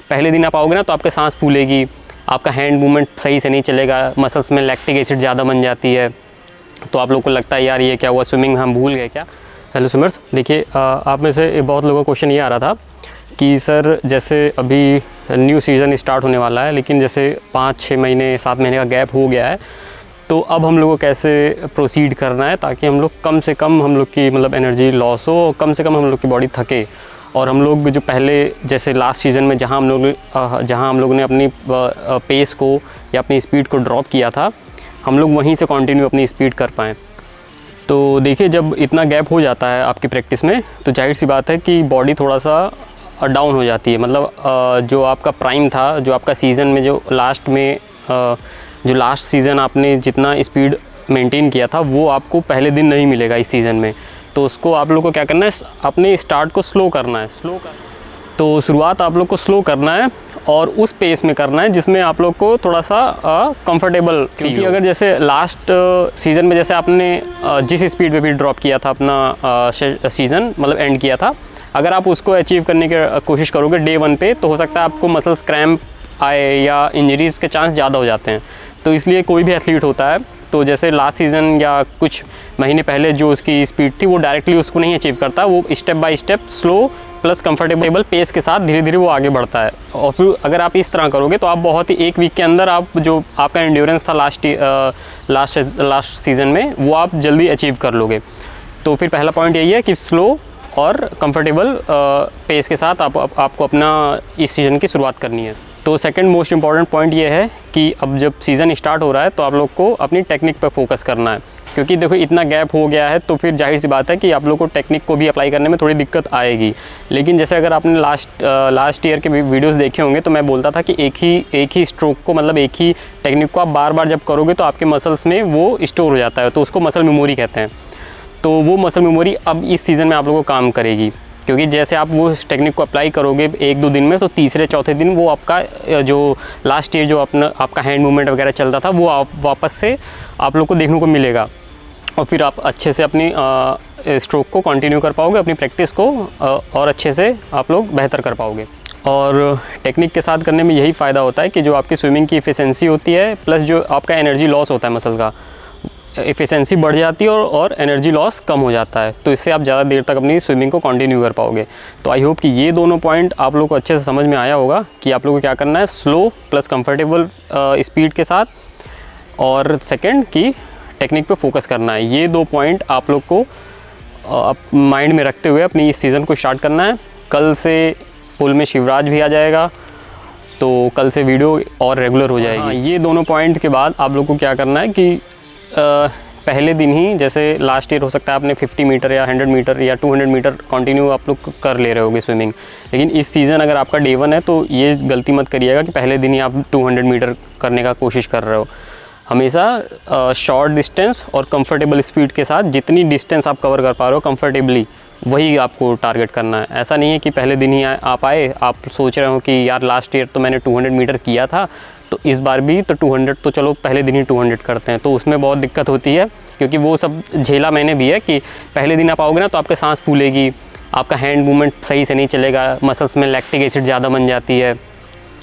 पहले दिन आप आओगे ना तो आपके सांस फूलेगी, आपका हैंड मूवमेंट सही से नहीं चलेगा, मसल्स में लैक्टिक एसिड ज़्यादा बन जाती है, तो आप लोग को लगता है यार ये क्या हुआ, स्विमिंग हम भूल गए क्या। हेलो स्विमर्स, देखिए आप में से बहुत लोगों का क्वेश्चन ये आ रहा था कि सर जैसे अभी न्यू सीज़न स्टार्ट होने वाला है, लेकिन जैसे 5-6 महीने 7 महीने का गैप हो गया है, तो अब हम लोग को कैसे प्रोसीड करना है ताकि हम लोग कम से कम हम लोग की मतलब एनर्जी लॉस हो, कम से कम हम लोग की बॉडी थके, और हम लोग जो पहले जैसे लास्ट सीज़न में जहाँ हम लोग ने अपनी पेस को या अपनी स्पीड को ड्रॉप किया था, हम लोग वहीं से कंटिन्यू अपनी स्पीड कर पाएँ। तो देखिए जब इतना गैप हो जाता है आपकी प्रैक्टिस में, तो जाहिर सी बात है कि बॉडी थोड़ा सा डाउन हो जाती है। मतलब जो आपका प्राइम था, जो आपका सीज़न में जो लास्ट सीज़न आपने जितना स्पीड मेंटेन किया था, वो आपको पहले दिन नहीं मिलेगा इस सीज़न में। तो उसको आप लोग को क्या करना है, अपने स्टार्ट को स्लो करना है। तो शुरुआत आप लोग को स्लो करना है और उस पेस में करना है जिसमें आप लोग को थोड़ा सा कंफर्टेबल, क्योंकि अगर जैसे लास्ट सीज़न में जैसे आपने जिस स्पीड पे भी ड्रॉप किया था अपना सीज़न, मतलब एंड किया था, अगर आप उसको अचीव करने की कोशिश करोगे डे 1 पे, तो हो सकता है आपको मसल्स क्रैम्प आए या इंजरीज़ के चांस ज़्यादा हो जाते हैं। तो इसलिए कोई भी एथलीट होता है, तो जैसे लास्ट सीज़न या कुछ महीने पहले जो उसकी स्पीड थी वो डायरेक्टली उसको नहीं अचीव करता, वो step by step slow plus comfortable pace के साथ धीरे धीरे वो आगे बढ़ता है। और फिर अगर आप इस तरह करोगे तो आप बहुत ही 1 वीक के अंदर आप जो आपका एंड्योरेंस था लास्ट सीज़न में, वो आप जल्दी अचीव कर लोगे। तो फिर पहला पॉइंट यही है कि स्लो और कंफर्टेबल पेस के साथ आपको अपना इस सीज़न की शुरुआत करनी है। तो सेकंड मोस्ट इम्पॉर्टेंट पॉइंट ये है कि अब जब सीज़न स्टार्ट हो रहा है तो आप लोग को अपनी टेक्निक पर फोकस करना है, क्योंकि देखो इतना गैप हो गया है, तो फिर जाहिर सी बात है कि आप लोग को टेक्निक को भी अप्लाई करने में थोड़ी दिक्कत आएगी। लेकिन जैसे अगर आपने लास्ट ईयर के वीडियोस देखे होंगे, तो मैं बोलता था कि एक ही स्ट्रोक को, मतलब एक ही टेक्निक को आप बार बार जब करोगे तो आपके मसल्स में वो स्टोर हो जाता है, तो उसको मसल मेमोरी कहते हैं। तो वो मसल मेमोरी अब इस सीज़न में आप लोगों को काम करेगी, क्योंकि जैसे आप वो टेक्निक को अप्लाई करोगे 1-2 दिन में, तो तीसरे चौथे दिन वो आपका जो लास्ट ईयर जो आपका हैंड मूवमेंट वगैरह चलता था, वो वापस से आप लोग को देखने को मिलेगा, और फिर आप अच्छे से अपनी स्ट्रोक को कंटिन्यू कर पाओगे, अपनी प्रैक्टिस को और अच्छे से आप लोग बेहतर कर पाओगे। और टेक्निक के साथ करने में यही फ़ायदा होता है कि जो आपकी स्विमिंग की एफिशिएंसी होती है, प्लस जो आपका एनर्जी लॉस होता है मसल का, एफिशिएंसी बढ़ जाती है और एनर्जी लॉस कम हो जाता है। तो इससे आप ज़्यादा देर तक अपनी स्विमिंग को कंटिन्यू कर पाओगे। तो आई होप कि ये दोनों पॉइंट आप लोग को अच्छे से समझ में आया होगा कि आप लोगों को क्या करना है, स्लो प्लस कंफर्टेबल स्पीड के साथ, और सेकंड कि टेक्निक पे फोकस करना है। ये 2 पॉइंट आप लोग को माइंड में रखते हुए अपनी इस सीज़न को स्टार्ट करना है। कल से पुल में शिवराज भी आ जाएगा, तो कल से वीडियो और रेगुलर हो जाएगी। हाँ, ये दोनों पॉइंट के बाद आप लोग को क्या करना है कि पहले दिन ही, जैसे लास्ट ईयर हो सकता है आपने 50 मीटर या 100 मीटर या 200 मीटर कंटिन्यू आप लोग कर ले रहे होगे स्विमिंग, लेकिन इस सीज़न अगर आपका डे 1 है तो ये गलती मत करिएगा कि पहले दिन ही आप 200 मीटर करने का कोशिश कर रहे हो। हमेशा शॉर्ट डिस्टेंस और कंफर्टेबल स्पीड के साथ जितनी डिस्टेंस आप कवर कर पा रहे हो कंफर्टेबली, वही आपको टारगेट करना है। ऐसा नहीं है कि पहले दिन ही आप आए, आप सोच रहे हो कि यार लास्ट ईयर तो मैंने 200 मीटर किया था, तो इस बार भी तो 200, तो चलो पहले दिन ही 200 करते हैं। तो उसमें बहुत दिक्कत होती है, क्योंकि वो सब झेला मैंने भी है कि पहले दिन आप आओगे ना तो आपके सांस फूलेगी, आपका हैंड मूवमेंट सही से नहीं चलेगा, मसल्स में लैक्टिक एसिड ज़्यादा बन जाती है,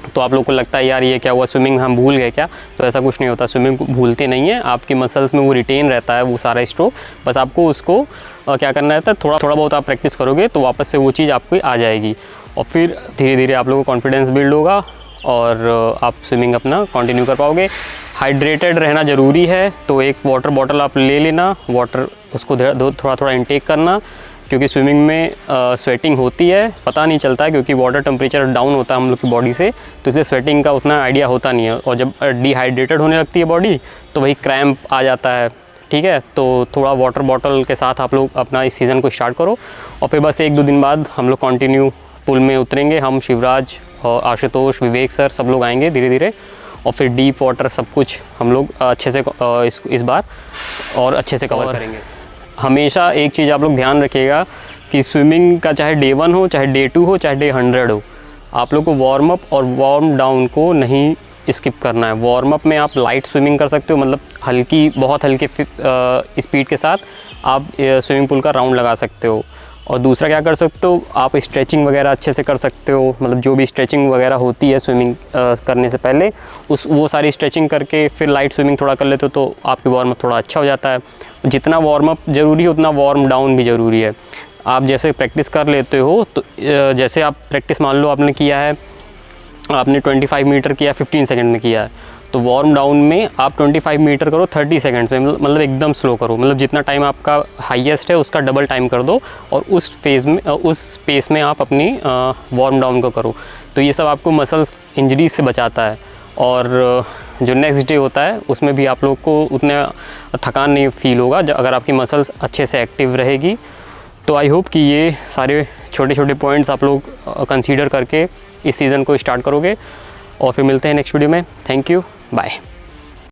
तो आप लोग को लगता है यार ये क्या हुआ, स्विमिंग हम भूल गए क्या। तो ऐसा कुछ नहीं होता, स्विमिंग भूलते नहीं है, आपकी मसल्स में वो रिटेन रहता है वो सारा स्ट्रोक। बस आपको उसको क्या करना रहता है, थोड़ा बहुत आप प्रैक्टिस करोगे तो वापस से वो चीज़ आपको आ जाएगी, और फिर धीरे धीरे आप लोगों को कॉन्फिडेंस बिल्ड होगा और आप स्विमिंग अपना कंटिन्यू कर पाओगे। हाइड्रेटेड रहना ज़रूरी है, तो एक वाटर बॉटल आप ले लेना, वाटर उसको थोड़ा थोड़ा इंटेक करना, क्योंकि स्विमिंग में स्वेटिंग होती है, पता नहीं चलता है, क्योंकि वाटर टेम्परेचर डाउन होता है हम लोग की बॉडी से, तो इसलिए स्वेटिंग का उतना आइडिया होता नहीं है, और जब डिहाइड्रेटेड होने लगती है बॉडी तो वही क्रैम्प आ जाता है। ठीक है, तो थोड़ा वाटर बॉटल के साथ आप लोग अपना इस सीज़न को स्टार्ट करो, और फिर बस 1-2 दिन बाद हम लोग कंटिन्यू पुल में उतरेंगे, हम शिवराज और आशुतोष, विवेक सर, सब लोग आएंगे धीरे धीरे, और फिर डीप वाटर सब कुछ हम लोग अच्छे से इस बार और अच्छे से कवर करेंगे। हमेशा एक चीज़ आप लोग ध्यान रखिएगा कि स्विमिंग का चाहे डे 1 हो, चाहे डे 2 हो, चाहे डे 100 हो, आप लोग को वार्म अप और वार्म डाउन को नहीं स्किप करना है। वार्म अप में आप लाइट स्विमिंग कर सकते हो, मतलब बहुत हल्के स्पीड के साथ आप स्विमिंग पूल का राउंड लगा सकते हो, और दूसरा क्या कर सकते हो, आप स्ट्रेचिंग वगैरह अच्छे से कर सकते हो, मतलब जो भी स्ट्रेचिंग वगैरह होती है स्विमिंग करने से पहले वो सारी स्ट्रेचिंग करके फिर लाइट स्विमिंग थोड़ा कर लेते हो तो आपके वार्म अप थोड़ा अच्छा हो जाता है। जितना वार्म अप ज़रूरी है उतना वार्म डाउन भी ज़रूरी है। आप जैसे प्रैक्टिस कर लेते हो तो जैसे आप प्रैक्टिस मान लो आपने किया है, आपने 25 मीटर किया 15 सेकंड में किया है, तो वार्म डाउन में आप 25 मीटर करो 30 सेकंड्स में, मतलब एकदम स्लो करो, मतलब जितना टाइम आपका हाईएस्ट है उसका डबल टाइम कर दो और उस फेज़ में उस स्पेस में आप अपनी वार्म डाउन को करो। तो ये सब आपको मसल्स इंजरीज से बचाता है और जो नेक्स्ट डे होता है उसमें भी आप लोग को उतना थकान नहीं फील होगा अगर आपकी मसल्स अच्छे से एक्टिव रहेगी। तो आई होप कि ये सारे छोटे छोटे पॉइंट्स आप लोग कंसीडर करके इस सीज़न को स्टार्ट करोगे और फिर मिलते हैं नेक्स्ट वीडियो में। Thank you, bye.